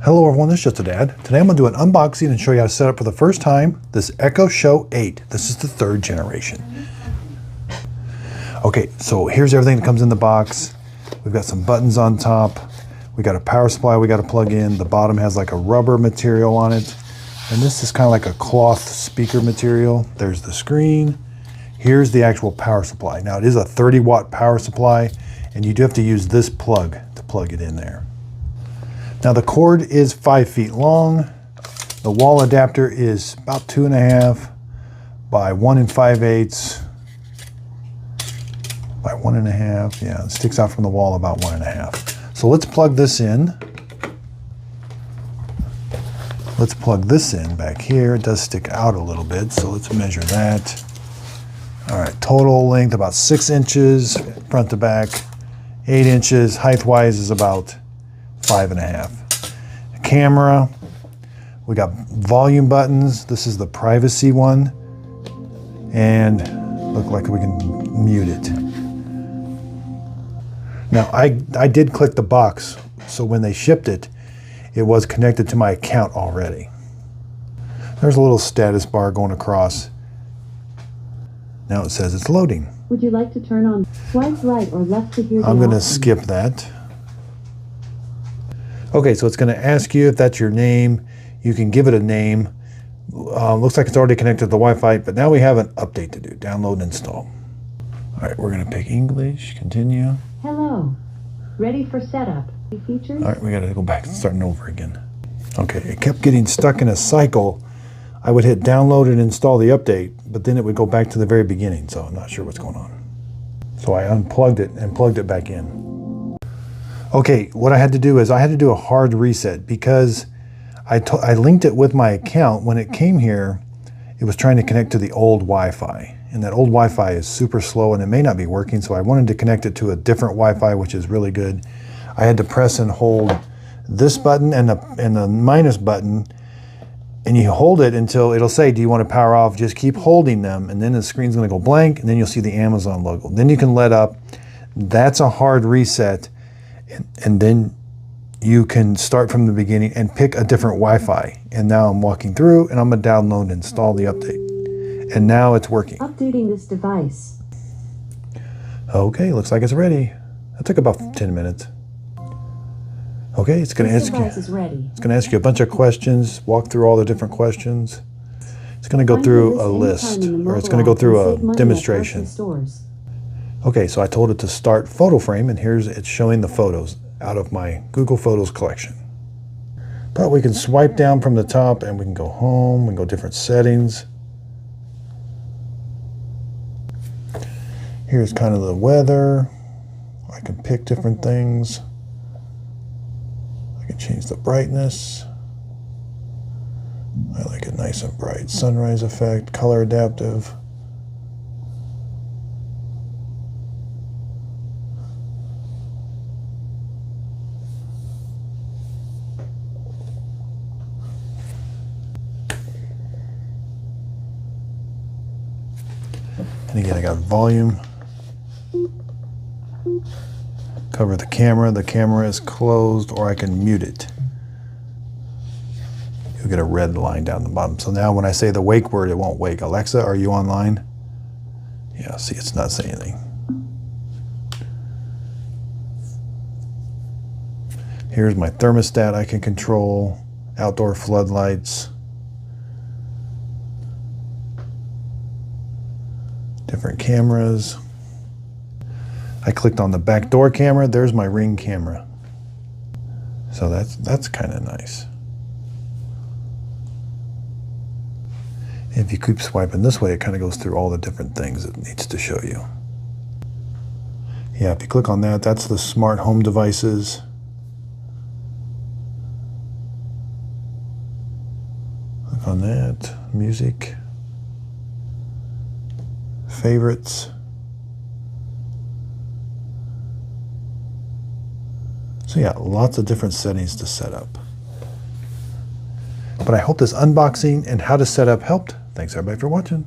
Hello everyone, this is Just a Dad. Today I'm going to do an unboxing and show you how to set up for the first time this Echo Show 8. This is the third generation. Okay, so here's everything that comes in the box. We've got some buttons on top. We got a power supply we got to plug in. The bottom has like a rubber material on it. And this is kind of like a cloth speaker material. There's the screen. Here's the actual power supply. Now it is a 30-watt power supply, and you do have to use this plug to plug it in there. Now the cord is 5 feet long. The wall adapter is about 2.5 by 1 5/8 by 1.5. Yeah, it sticks out from the wall about 1.5. So let's plug this in. Let's plug this in back here. It does stick out a little bit, so let's measure that. All right, total length about 6 inches, front to back, 8 inches. Height-wise is about 5.5. Camera, we got volume buttons. This is the privacy one, and look like we can mute it. Now I did click the box, so when they shipped it, it was connected to my account already. There's a little status bar going across. Now it says it's loading. Would you like to turn on swipe right or left to hear the I'm going to options? skip that. Okay, so it's going to ask you if that's your name. You can give it a name. Looks like it's already connected to the Wi-Fi, but now we have an update to do. Download and install. All right, we're going to pick English, continue. Hello. Ready for setup. Features? All right, we got to go back and starting over again. Okay, it kept getting stuck in a cycle. I would hit download and install the update, but then it would go back to the very beginning, so I'm not sure what's going on. So I unplugged it and plugged it back in. Okay, what I had to do is I had to do a hard reset because I linked it with my account. When it came here, it was trying to connect to the old Wi-Fi, and that old Wi-Fi is super slow and it may not be working, so I wanted to connect it to a different Wi-Fi, which is really good. I had to press and hold this button and the minus button, and you hold it until it'll say, do you want to power off? Just keep holding them, and then the screen's going to go blank, and then you'll see the Amazon logo. Then you can let up. That's a hard reset. And then you can start from the beginning and pick a different Wi-Fi. And now I'm walking through and I'm going to download and install the update. And now it's working. Updating this device. Okay, looks like it's ready. That took about 10 minutes. Okay, it's going to ask you. Is ready. It's going to ask you a bunch of questions. Walk through all the different questions. It's going to go through a list, or it's going to go through a demonstration. Okay, so I told it to start photo frame, and it's showing the photos out of my Google Photos collection. But we can swipe down from the top and we can go home, we can go different settings. Here's kind of the weather. I can pick different things. I can change the brightness. I like it nice and bright. Sunrise effect, color adaptive. And again, I got volume. Cover the camera. The camera is closed, or I can mute it. You'll get a red line down the bottom. So now when I say the wake word, it won't wake. Alexa, are you online? Yeah, see, it's not saying anything. Here's my thermostat I can control. Outdoor floodlights. Different cameras. I clicked on the back door camera. There's my Ring camera. So that's kind of nice. If you keep swiping this way, it kind of goes through all the different things it needs to show you. Yeah, if you click on that, that's the smart home devices. Click on that, music. Favorites. So yeah, lots of different settings to set up. But I hope this unboxing and how to set up helped. Thanks everybody for watching.